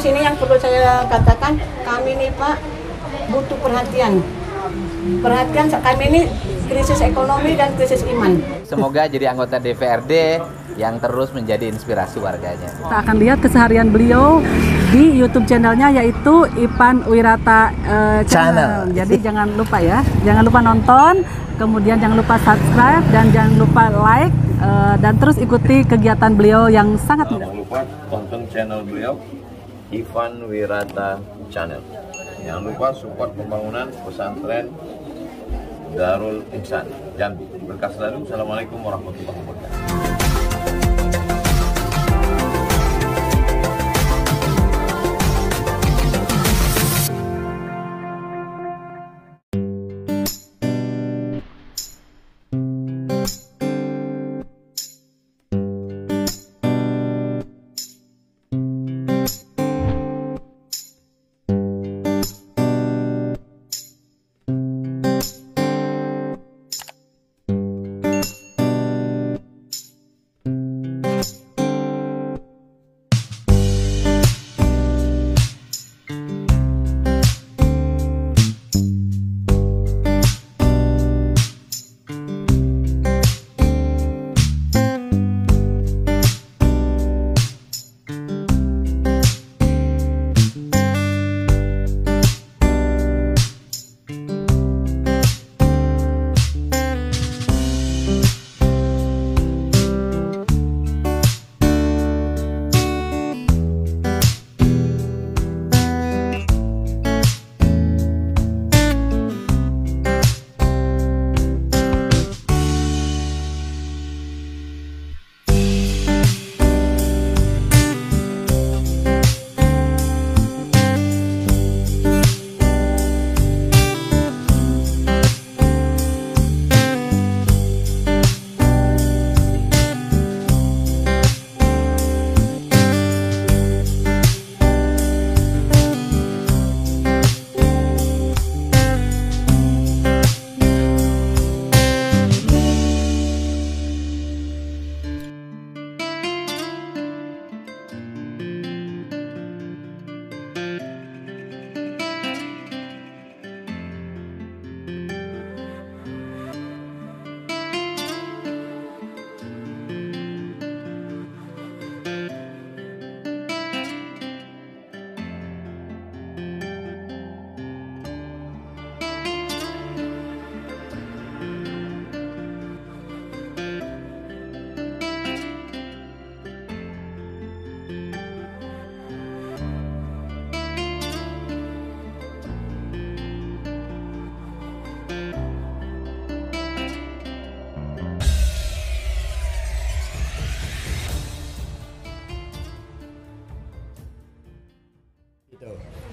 sini yang perlu saya katakan, kami nih Pak butuh perhatian. Perhatian kami ini krisis ekonomi dan krisis iman. Semoga jadi anggota DPRD yang terus menjadi inspirasi warganya. Kita akan lihat keseharian beliau di YouTube channelnya, yaitu Ipan Wirata Channel. Jadi jangan lupa ya, jangan lupa nonton, kemudian jangan lupa subscribe dan jangan lupa like, dan terus ikuti kegiatan beliau yang sangat mudah. Jangan lupa tonton channel beliau, Ipan Wirata Channel. Jangan lupa support pembangunan pesantren Darul Ihsan Jambi. Berkah selalu. Assalamualaikum warahmatullahi wabarakatuh.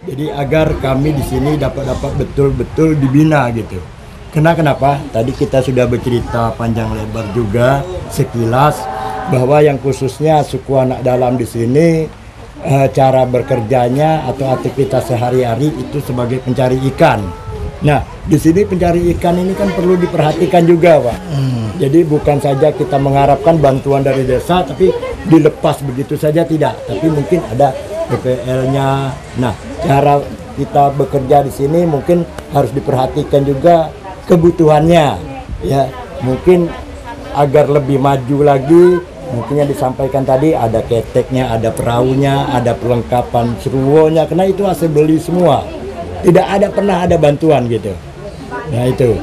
Jadi agar kami di sini dapat betul-betul dibina gitu. Kenapa? Tadi kita sudah bercerita panjang lebar juga sekilas bahwa yang khususnya suku anak dalam di sini cara bekerjanya atau aktivitas sehari-hari itu sebagai pencari ikan. Nah, di sini pencari ikan ini kan perlu diperhatikan juga, Pak. Jadi bukan saja kita mengharapkan bantuan dari desa, tapi dilepas begitu saja tidak. Tapi mungkin ada PPL-nya. Nah, cara kita bekerja di sini mungkin harus diperhatikan juga kebutuhannya. Ya, mungkin agar lebih maju lagi, mungkin yang disampaikan tadi ada keteknya, ada perahunya, ada perlengkapan seruonya, karena itu hasil beli semua. Tidak pernah ada bantuan gitu. Nah itu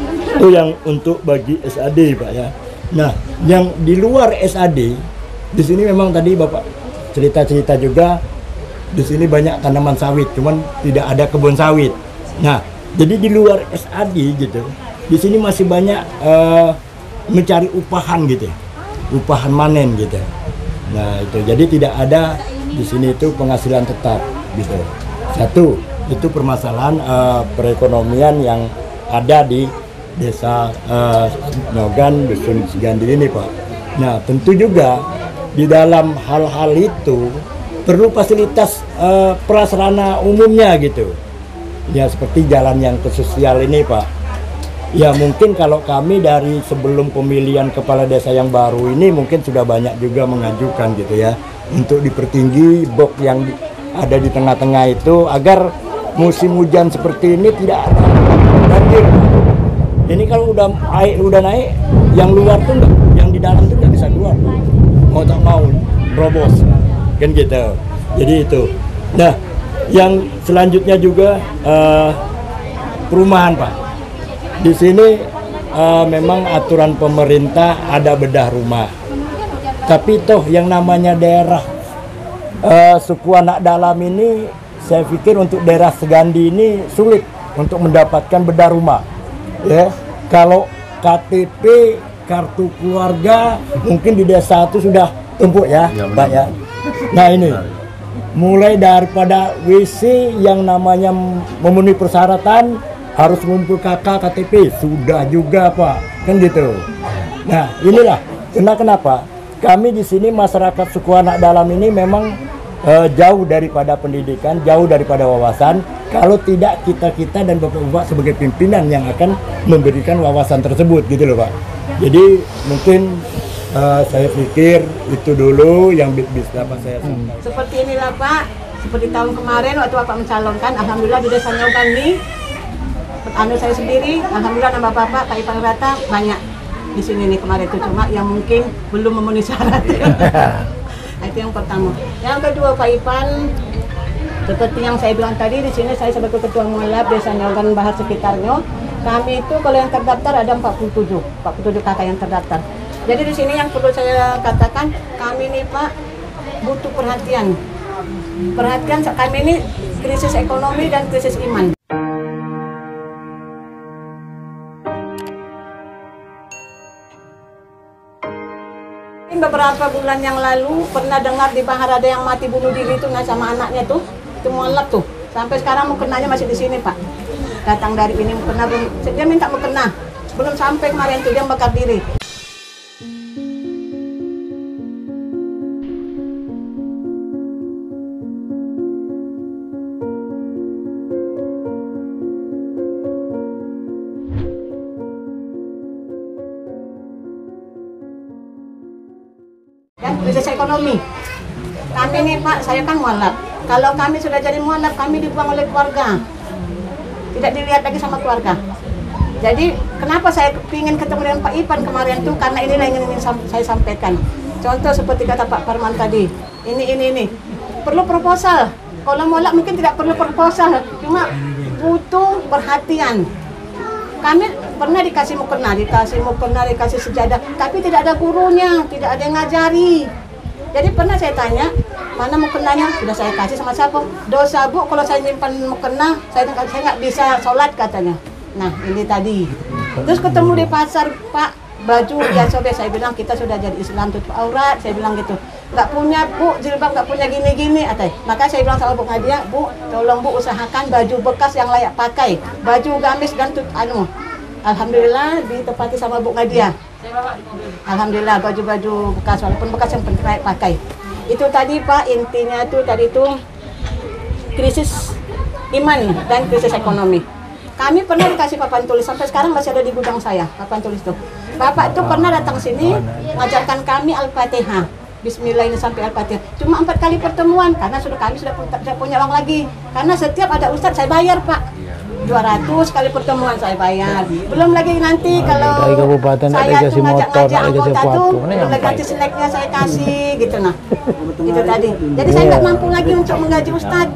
yang untuk bagi SAD, Pak ya. Nah yang di luar SAD, di sini memang tadi Bapak cerita-cerita juga, di sini banyak tanaman sawit, cuman tidak ada kebun sawit. Nah jadi di luar SAD gitu, di sini masih banyak mencari upahan gitu, upahan manen gitu. Nah itu jadi tidak ada di sini itu penghasilan tetap gitu. Satu itu permasalahan perekonomian yang ada di desa Nogan Dusun Sigandi ini, Pak. Nah tentu juga di dalam hal-hal itu perlu fasilitas prasarana umumnya gitu. Ya seperti jalan yang sosial ini, Pak. Ya mungkin kalau kami dari sebelum pemilihan kepala desa yang baru ini mungkin sudah banyak juga mengajukan gitu ya untuk dipertinggi box yang ada di tengah-tengah itu agar musim hujan seperti ini tidak ada banjir. Ini kalau air udah naik, yang luar tuh enggak, yang di dalam tuh nggak bisa keluar. Mau tak mau robos, kan gitu. Jadi itu. Nah, yang selanjutnya juga perumahan, Pak. Di sini memang aturan pemerintah ada bedah rumah. Tapi toh yang namanya daerah suku anak dalam ini, saya pikir untuk daerah Segandi ini sulit untuk mendapatkan bedah rumah. Ya, kalau KTP, kartu keluarga mungkin di desa itu sudah tumpuk ya, Pak ya. Nah ini, mulai daripada WC yang namanya memenuhi persyaratan harus ngumpul KK, KTP sudah juga Pak, kan gitu. Nah inilah kenapa kami di sini masyarakat suku anak dalam ini memang jauh daripada pendidikan, jauh daripada wawasan. Kalau tidak kita dan bapak-bapak sebagai pimpinan yang akan memberikan wawasan tersebut gitu loh Pak. Jadi mungkin saya pikir itu dulu yang bisa Pak saya sampaikan. Seperti inilah Pak, seperti tahun kemarin waktu Bapak mencalonkan, alhamdulillah di desa Nyogan ini, saya sendiri, alhamdulillah nama Bapak, Pak Ipan Wirata banyak di sini nih kemarin itu, cuma yang mungkin belum memenuhi syarat. Itu yang pertama. Yang kedua Pak Ipan, seperti yang saya bilang tadi, di sini saya sebagai ketua mualaf desa Nyogan Bahar sekitarnya, kami itu kalau yang terdaftar ada 47 kakak yang terdaftar. Jadi di sini yang perlu saya katakan, kami ini Pak butuh perhatian. Perhatian kami ini krisis ekonomi dan krisis iman. Beberapa bulan yang lalu pernah dengar di Bahar ada yang mati bunuh diri itu sama anaknya tuh, itu mualaf tuh. Sampai sekarang mukenanya masih di sini Pak. Datang dari ini mukena, dia minta mukena. Belum sampai kemarin tuh dia bakar diri. Dan krisis ekonomi. Kami nih Pak, saya kan mualaf. Kalau kami sudah jadi mualaf, kami dibuang oleh keluarga. Tidak dilihat lagi sama keluarga. Jadi kenapa saya ingin ketemu dengan Pak Ipan kemarin tuh, karena inilah yang ingin saya sampaikan. Contoh seperti kata Pak Parman tadi, ini. Perlu proposal. Kalau mualaf mungkin tidak perlu proposal, cuma butuh perhatian. Kami pernah dikasih mukena, dikasih sejadah, tapi tidak ada gurunya, tidak ada yang ngajari. Jadi pernah saya tanya, mana mukenanya? Sudah saya kasih sama siapa? Dosa Bu, kalau saya nyimpan mukena, saya nggak bisa sholat katanya. Nah ini tadi. Terus ketemu di pasar Pak, baju ya sobek, saya bilang kita sudah jadi Islam tutup aurat, saya bilang gitu. Nggak punya Bu, jilbab nggak punya gini-gini, atay. Maka saya bilang sama Bu Nadia, Bu, tolong Bu usahakan baju bekas yang layak pakai, baju gamis dan alhamdulillah ditepati sama Bu Nadia. Alhamdulillah baju-baju bekas, walaupun bekas yang penting layak pakai. Itu tadi Pak, intinya tuh tadi tuh krisis iman dan krisis ekonomi. Kami pernah dikasih papan tulis, sampai sekarang masih ada di gudang saya, papan tulis tuh. Bapak tuh pernah datang sini, mengajarkan kami Al-Fatihah. Bismillah ini sampai Al-Fatihah. Cuma 4 kali pertemuan, karena kami sudah punya uang lagi. Karena setiap ada ustadz saya bayar Pak. 200 kali pertemuan saya bayar. Belum lagi nanti kalau saya tuh ngajak-ngajak anggota tuh, belum lagi nanti snacknya saya kasih gitu nah. Itu tadi. Jadi saya nggak mampu lagi untuk menggaji ustadz.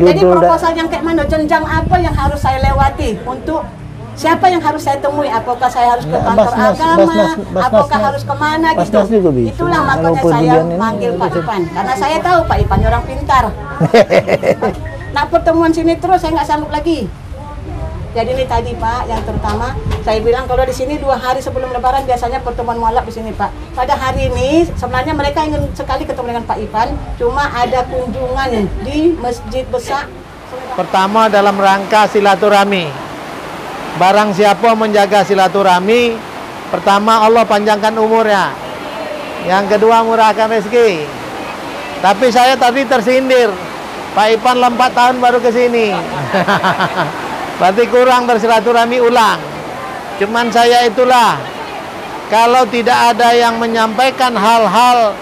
Jadi proposal yang kayak mana, jenjang apa yang harus saya lewati untuk siapa yang harus saya temui, apakah saya harus ke kantor agama, apakah harus kemana gitu. Itulah makanya saya manggil Pak Ipan, karena saya tahu Pak Ipan orang pintar. Nah pertemuan sini terus saya nggak sanggup lagi. Jadi ini tadi Pak, yang terutama saya bilang kalau di sini 2 hari sebelum Lebaran biasanya pertemuan mualaf di sini Pak. Pada hari ini sebenarnya mereka ingin sekali ketemu dengan Pak Ipan, cuma ada kunjungan di Masjid Besar. Pertama dalam rangka silaturahmi. Barang siapa menjaga silaturahmi, pertama Allah panjangkan umurnya. Yang kedua murahkan rezeki. Tapi saya tadi tersindir. Pak Ipan 4 tahun baru ke sini. Berarti kurang bersilaturahmi ulang. Cuman saya itulah, kalau tidak ada yang menyampaikan hal-hal,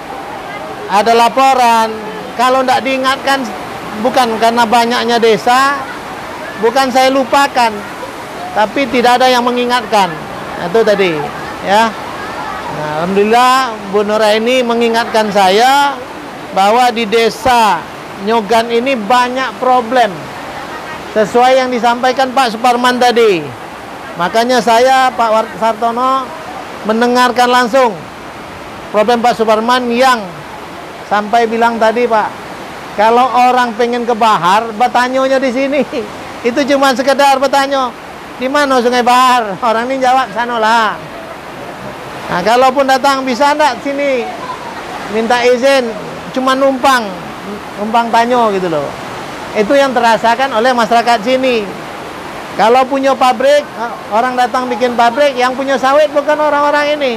ada laporan, kalau tidak diingatkan, bukan karena banyaknya desa, bukan saya lupakan, tapi tidak ada yang mengingatkan. Itu tadi, ya. Nah, alhamdulillah Bu Nuraini mengingatkan saya bahwa di desa Nyogan ini banyak problem. Sesuai yang disampaikan Pak Suparman tadi. Makanya saya, Pak Sartono, mendengarkan langsung problem Pak Suparman yang sampai bilang tadi, Pak, kalau orang pengen ke Bahar, bertanyonya di sini. Itu cuma sekedar bertanya, di mana Sungai Bahar? Orang ini jawab, sana lah. Nah, kalaupun datang, bisa enggak sini? Minta izin, cuma numpang tanyo gitu loh. Itu yang terasakan oleh masyarakat sini. Kalau punya pabrik, orang datang bikin pabrik, yang punya sawit bukan orang-orang ini.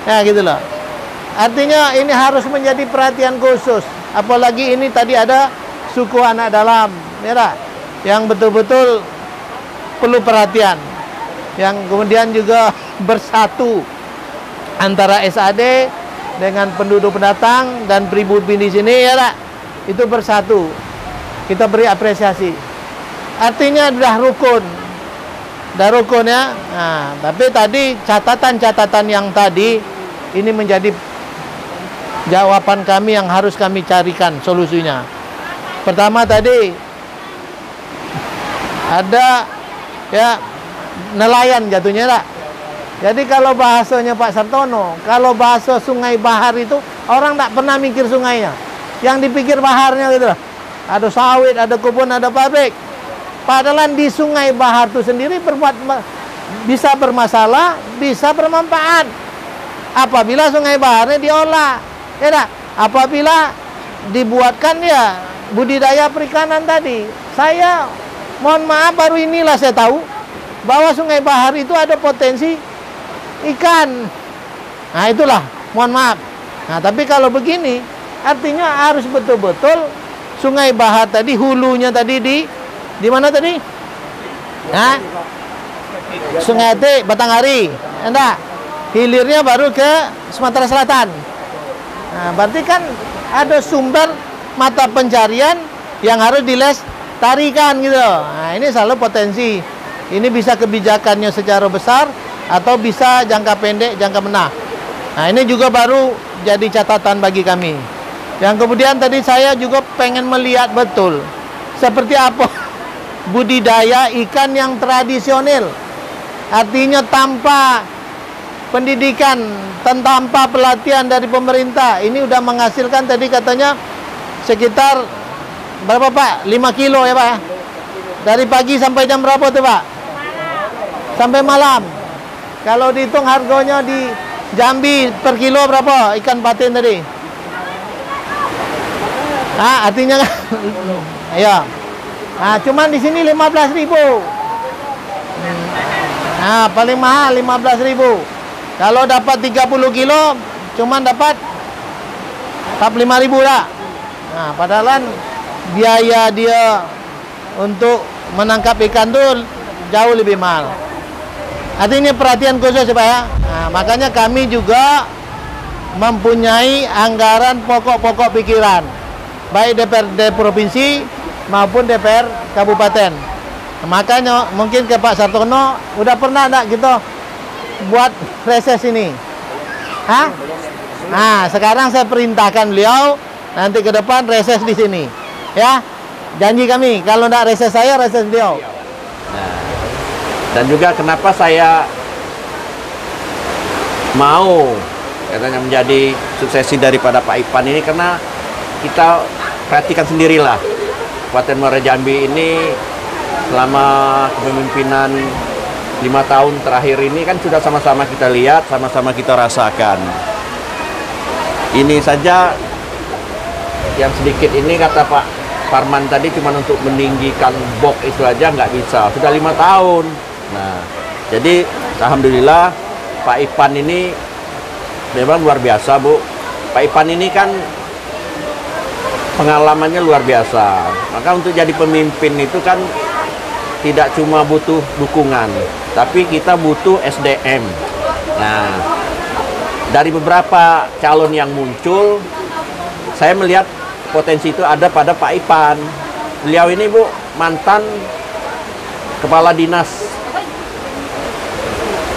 Ya gitu loh. Artinya ini harus menjadi perhatian khusus. Apalagi ini tadi ada suku anak dalam, ya tak? Yang betul-betul perlu perhatian. Yang kemudian juga bersatu antara SAD dengan penduduk pendatang dan pribumi di sini, ya tak? Itu bersatu. Kita beri apresiasi. Artinya sudah rukun. Sudah rukun ya. Nah, tapi tadi catatan-catatan yang tadi ini menjadi jawaban kami yang harus kami carikan solusinya. Pertama tadi ada ya nelayan jatuhnya tak? Jadi kalau bahasanya Pak Sartono, kalau bahasa Sungai Bahar itu orang tak pernah mikir sungainya. Yang dipikir baharnya gitu loh. Ada sawit, ada kebun, ada pabrik. Padahal di Sungai Bahar itu sendiri bisa bermasalah, bisa bermanfaat. Apabila Sungai Baharnya diolah, ya tak? Apabila dibuatkan ya budidaya perikanan tadi. Saya mohon maaf baru inilah saya tahu bahwa Sungai Bahar itu ada potensi ikan. Nah itulah, mohon maaf. Nah tapi kalau begini, artinya harus betul-betul Sungai Bahar tadi, hulunya tadi di mana tadi? Nah, Sungai Ate, Batanghari, enggak? Hilirnya baru ke Sumatera Selatan. Nah, berarti kan ada sumber mata pencarian yang harus dilestarikan gitu. Nah, ini selalu potensi. Ini bisa kebijakannya secara besar atau bisa jangka pendek, jangka menengah. Nah, ini juga baru jadi catatan bagi kami. Yang kemudian tadi saya juga pengen melihat betul seperti apa budidaya ikan yang tradisional. Artinya tanpa pendidikan, tanpa pelatihan dari pemerintah. Ini udah menghasilkan tadi katanya sekitar berapa Pak? 5 kilo ya Pak? Dari pagi sampai jam berapa tuh Pak? Sampai malam. Kalau dihitung harganya di Jambi per kilo berapa ikan patin tadi? Nah, artinya kan ya. Nah, cuman di sini 15.000. Nah, paling mahal 15.000. Kalau dapat 30 kilo cuman dapat 45.000 lah. Nah, padahal biaya dia untuk menangkap ikan tuh jauh lebih mahal. Artinya perhatian khusus ya Pak ya. Nah, makanya kami juga mempunyai anggaran pokok-pokok pikiran, baik DPRD Provinsi maupun DPR Kabupaten. Nah, makanya mungkin ke Pak Sartono, udah pernah enggak gitu buat reses ini? Hah? Nah, sekarang saya perintahkan beliau nanti ke depan reses di sini. Ya. Janji kami, kalau enggak reses saya, reses beliau. Nah, dan juga kenapa saya mau katanya menjadi suksesi daripada Pak Ipan ini, karena kita perhatikan sendirilah Kabupaten Muara Jambi ini selama kepemimpinan 5 tahun terakhir ini kan sudah sama-sama kita lihat, sama-sama kita rasakan. Ini saja yang sedikit ini kata Pak Parman tadi cuma untuk meninggikan box itu aja nggak bisa, sudah 5 tahun. Nah, jadi alhamdulillah Pak Ipan ini memang luar biasa Bu. Pak Ipan ini kan pengalamannya luar biasa. Maka untuk jadi pemimpin itu kan tidak cuma butuh dukungan, tapi kita butuh SDM. Nah, dari beberapa calon yang muncul, saya melihat potensi itu ada pada Pak Ipan. Beliau ini Bu mantan Kepala Dinas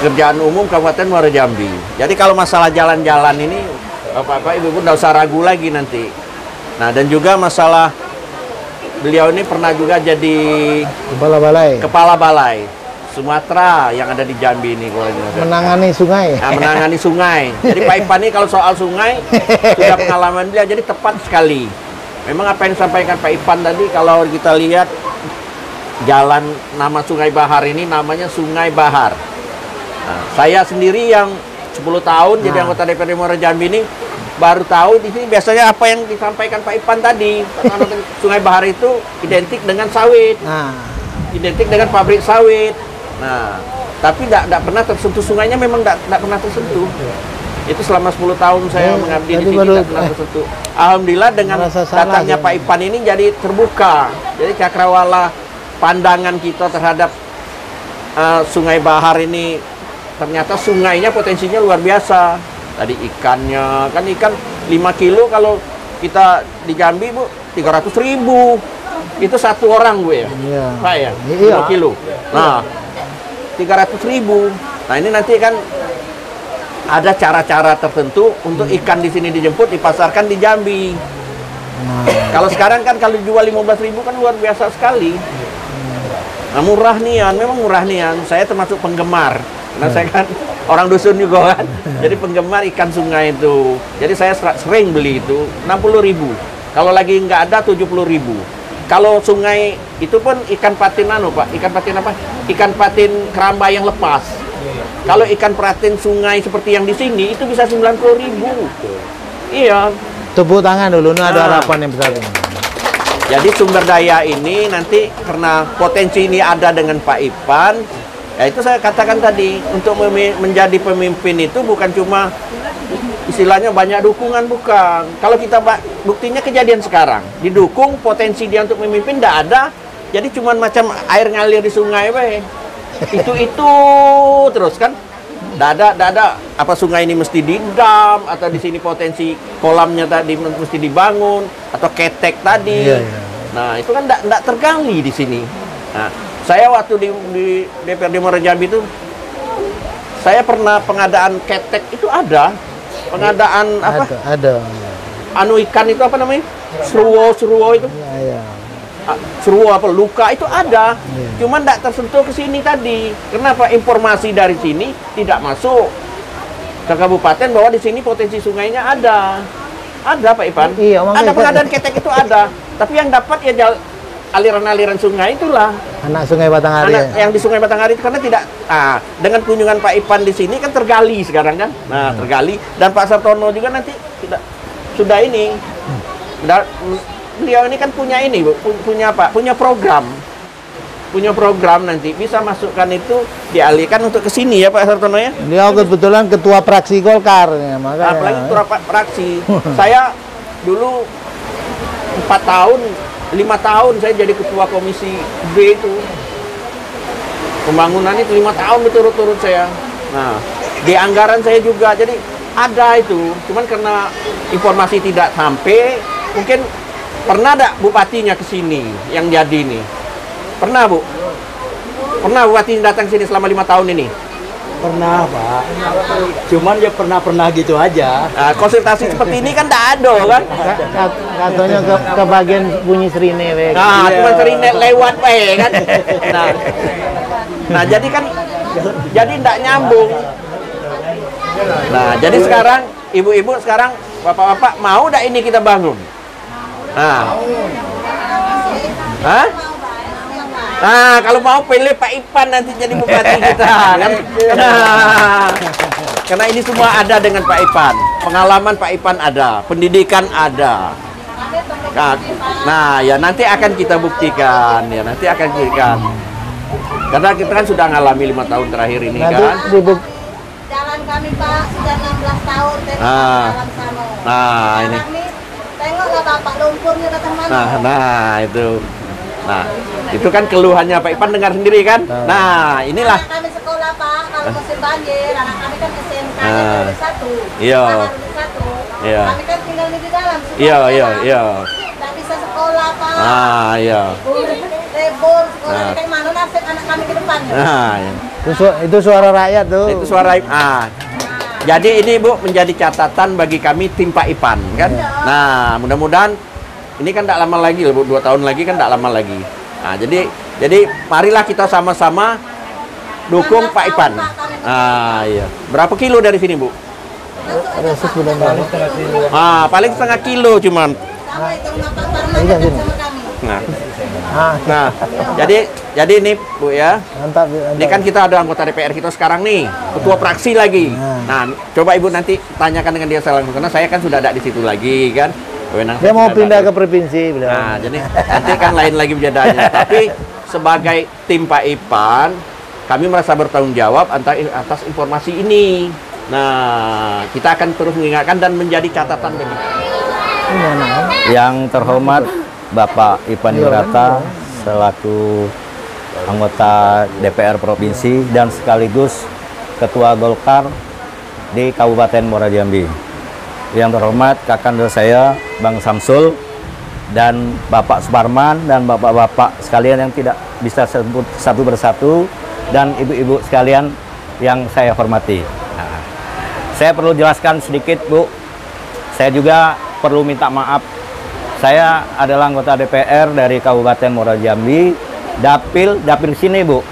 Kerjaan Umum Kabupaten Muara Jambi. Jadi kalau masalah jalan-jalan ini Bapak-bapak, Ibu-ibu nggak usah ragu lagi nanti. Nah, dan juga masalah beliau ini pernah juga jadi Kepala Balai Sumatera yang ada di Jambi ini. Menangani sungai. Nah, menangani sungai. Jadi Pak Ipan ini kalau soal sungai sudah pengalaman beliau, jadi tepat sekali. Memang apa yang disampaikan Pak Ipan tadi, kalau kita lihat jalan nama Sungai Bahar ini namanya Sungai Bahar. Nah, saya sendiri yang 10 tahun jadi anggota DPRD Muara Jambi ini baru tahu di sini biasanya apa yang disampaikan Pak Ipan tadi. Sungai Bahar itu identik dengan sawit. Identik dengan pabrik sawit. Nah, tapi tidak pernah tersentuh sungainya, memang tidak pernah tersentuh. Itu selama 10 tahun saya mengabdi di sini tidak pernah tersentuh. Alhamdulillah dengan datangnya Pak Ipan ini jadi terbuka. Jadi cakrawala pandangan kita terhadap Sungai Bahar ini, ternyata sungainya potensinya luar biasa. Tadi ikannya, kan ikan 5 kilo kalau kita di Jambi Bu 300.000. Itu satu orang Bu ya? Iya. Pak ya? 5 kilo. Nah, 300.000. Nah, ini nanti kan ada cara-cara tertentu untuk ikan di sini dijemput, dipasarkan di Jambi. Kalau sekarang kan kalau jual 15.000 kan luar biasa sekali. Nah, murah nian, memang murah nian. Saya termasuk penggemar. Karena saya kan orang dusun juga kan. Jadi penggemar ikan sungai itu. Jadi saya sering beli itu 60.000. Kalau lagi nggak ada 70.000. Kalau sungai itu pun ikan patin Pak. Ikan patin apa? Ikan patin keramba yang lepas. Kalau ikan patin sungai seperti yang di sini itu bisa 90.000. Iya. Tepuk tangan dulu, ada harapan yang besar ini. Jadi sumber daya ini nanti karena potensi ini ada dengan Pak Ipan. Ya itu saya katakan tadi, untuk menjadi pemimpin itu bukan cuma istilahnya banyak dukungan, bukan. Kalau kita buktinya kejadian sekarang, didukung potensi dia untuk memimpin tidak ada, jadi cuma macam air ngalir di sungai, itu terus kan, tidak ada apa sungai ini mesti didam atau di sini potensi kolamnya tadi mesti dibangun atau ketek tadi. Nah itu kan tidak tergali di sini. Nah, saya waktu di DPRD Muara Jambi itu, saya pernah pengadaan ketek itu ada. Pengadaan apa? Ada. Anu ikan itu apa namanya? Seruo itu. Seruo apa? Luka itu ada. Cuman tidak tersentuh ke sini tadi. Kenapa? Informasi dari sini tidak masuk ke kabupaten bahwa di sini potensi sungainya ada. Ada Pak Ipan. Ada pengadaan ketek itu ada. Tapi yang dapat ya aliran-aliran sungai itulah. Anak Sungai Batanghari. Yang di Sungai Batanghari itu karena tidak dengan kunjungan Pak Ipan di sini kan tergali sekarang kan. Nah, tergali dan Pak Sartono juga nanti sudah ini. Beliau ini kan punya ini, Bu, punya apa? Punya program. Punya program nanti bisa masukkan itu dialihkan untuk ke sini ya Pak Sartono ya. Beliau kebetulan ketua fraksi Golkar ya, makanya. Apalagi ketua fraksi. Saya dulu 4 tahun 5 tahun saya jadi ketua komisi B itu. Pembangunan itu 5 tahun berturut-turut saya. Nah, di anggaran saya juga. Jadi ada itu. Cuman karena informasi tidak sampai, mungkin pernah ada bupatinya ke sini yang jadi ini. Pernah, Bu? Pernah bupati datang sini selama 5 tahun ini? Pernah, Pak. Cuman ya pernah gitu aja. Nah, konsultasi seperti ini kan tidak ada kan? Katanya ke bagian bunyi serine. Nah, cuma serine lewat kan? Nah, jadi kan tidak nyambung. Nah, jadi sekarang ibu-ibu sekarang bapak-bapak mau tidak ini kita bangun? Nah, kalau mau pilih Pak Ipan nanti jadi bupati kita kan? Karena ini semua ada dengan Pak Ipan. Pengalaman Pak Ipan ada, pendidikan ada. Nah, ya nanti akan kita buktikan ya, nanti akan buktikan. Karena kita kan sudah ngalami 5 tahun terakhir ini kan. Jalan kami Pak sudah 16 tahun jalan sana. Nah, ini. Tengoklah Bapak lumpurnya datang mana. Nah, itu. Nah, itu kan keluhannya Pak Ipan dengar sendiri kan? Nah, inilah. Anak kami sekolah Pak, kalau musim banjir, anak kami kan SMK-nya baru 1. Iya. Kami kan tinggal di dalam. Iya. bisa sekolah, Pak. Ah, iya. Lebur, sekolah kayak mana nasib anak kami ke depan. Nah, iya. Itu suara rakyat tuh. Itu suara jadi ini Bu menjadi catatan bagi kami tim Pak Ipan kan. Nah, mudah-mudahan ini kan tidak lama lagi Bu, 2 tahun lagi kan tidak lama lagi. Nah, jadi marilah kita sama-sama dukung Pak Ipan. Ah, iya. Berapa kilo dari sini, Bu? Paling setengah kilo cuman. Nah, jadi ini Bu ya. Mantap. Ini kan kita ada anggota DPR kita sekarang nih, ketua fraksi lagi. Nah, coba Ibu nanti tanyakan dengan dia langsung karena saya kan sudah ada di situ lagi kan. Dia mau pindah ke provinsi. Nah, jadi nanti kan lain lagi bedanya. Tapi sebagai tim Pak Ipan, kami merasa bertanggung jawab atas informasi ini. Nah, kita akan terus mengingatkan dan menjadi catatan bagi yang terhormat Bapak Ipan Wirata selaku anggota DPR Provinsi dan sekaligus Ketua Golkar di Kabupaten Muara Jambi. Yang terhormat kakanda saya Bang Samsul dan Bapak Suparman dan bapak-bapak sekalian yang tidak bisa sebut satu persatu dan ibu-ibu sekalian yang saya hormati. Nah, saya perlu jelaskan sedikit Bu, saya juga perlu minta maaf. Saya adalah anggota DPR dari Kabupaten Muara Jambi, dapil sini Bu.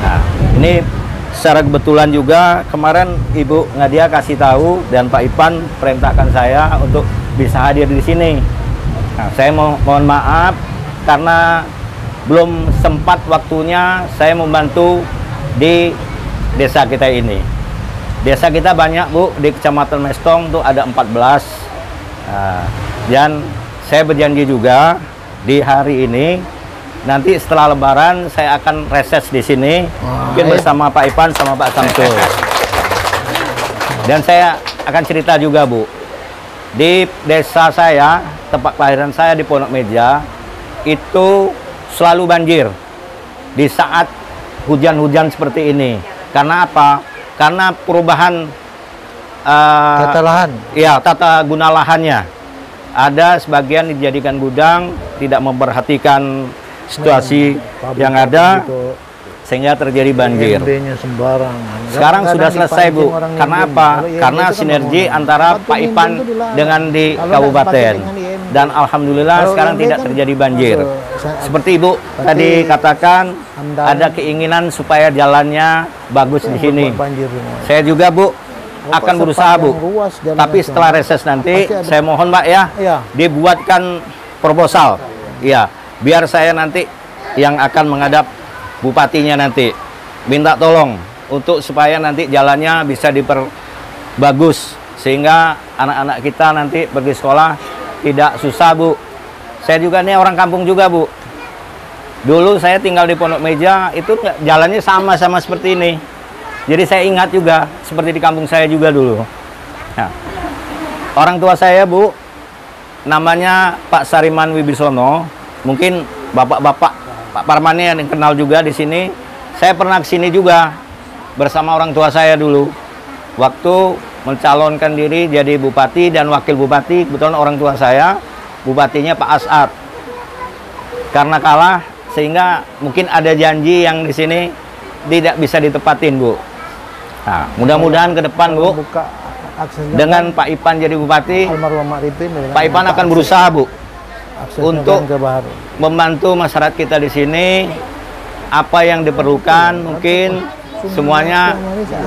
Nah, ini secara kebetulan juga kemarin Ibu Nadia kasih tahu dan Pak Ipan perintahkan saya untuk bisa hadir di sini. Nah, saya mohon maaf karena belum sempat waktunya saya membantu di desa kita ini. Desa kita banyak Bu, di Kecamatan Mestong tuh ada 14. Nah, dan saya berjanji juga di hari ini nanti setelah Lebaran saya akan reses di sini mungkin bersama Pak Ipan sama Pak Samsul. Dan saya akan cerita juga Bu, di desa saya, tempat kelahiran saya di Pondok Meja itu selalu banjir di saat hujan-hujan seperti ini. Karena apa? Karena perubahan tata lahan. Ya, tata guna lahannya. Ada sebagian dijadikan gudang, tidak memperhatikan situasi yang ada, sehingga terjadi banjir. Sekarang sudah selesai Bu. Karena apa? Karena sinergi antara Pak Ipan dengan di kabupaten. Dan alhamdulillah sekarang tidak terjadi banjir. Seperti Ibu tadi katakan, ada keinginan supaya jalannya bagus di sini. Saya juga Bu akan berusaha Bu, tapi setelah reses nanti saya mohon Pak ya, dibuatkan proposal ya, biar saya nanti yang akan menghadap bupatinya nanti minta tolong untuk supaya nanti jalannya bisa diperbagus sehingga anak-anak kita nanti pergi sekolah tidak susah Bu. Saya juga nih orang kampung juga Bu, dulu saya tinggal di Pondok Meja itu jalannya sama seperti ini. Jadi saya ingat juga, seperti di kampung saya juga dulu. Nah, orang tua saya Bu, namanya Pak Sariman Wibisono, mungkin bapak-bapak Pak Parmannya yang kenal juga di sini. Saya pernah ke sini juga bersama orang tua saya dulu. Waktu mencalonkan diri jadi bupati dan wakil bupati, kebetulan orang tua saya, bupatinya Pak As'ad. Karena kalah, sehingga mungkin ada janji yang di sini tidak bisa ditepatin Bu. Nah, mudah-mudahan ke depan Bu, dengan Pak Ipan jadi bupati, Pak Ipan akan berusaha Bu untuk membantu masyarakat kita di sini. Apa yang diperlukan mungkin semuanya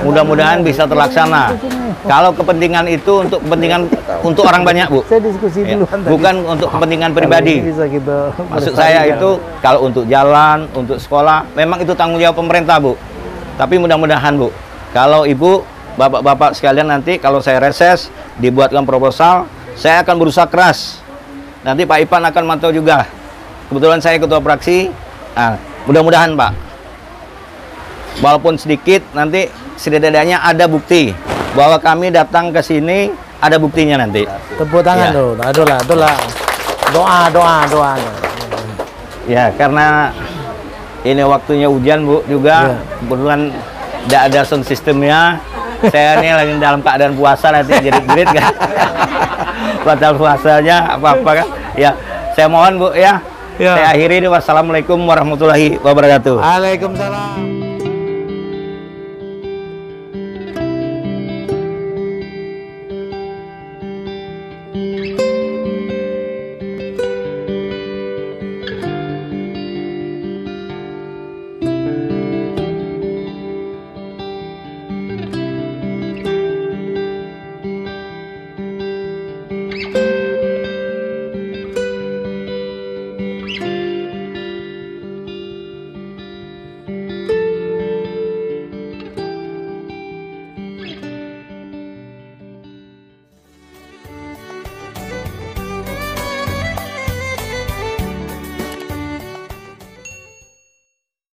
mudah-mudahan bisa terlaksana. Kalau kepentingan itu untuk kepentingan untuk orang banyak Bu, bukan untuk kepentingan pribadi. Maksud saya itu kalau untuk jalan, untuk sekolah, memang itu tanggung jawab pemerintah Bu. Tapi mudah-mudahan Bu, kalau Ibu, Bapak-bapak sekalian nanti kalau saya reses, dibuatkan proposal, saya akan berusaha keras. Nanti Pak Ipan akan mantau juga. Kebetulan saya ketua fraksi. Nah, mudah-mudahan Pak, walaupun sedikit, nanti setidaknya ada bukti bahwa kami datang ke sini, ada buktinya nanti. Tepuk tangan tuh, itulah. Doa. Ya, karena ini waktunya hujan Bu juga, kebetulan tidak ada sound sistemnya. Saya ini lagi dalam keadaan puasa nanti jerit-jerit kan. Batal puasanya apa-apa kan. Ya, saya mohon Bu ya. Ya. Saya akhiri. Wassalamualaikum warahmatullahi wabarakatuh. Waalaikumsalam.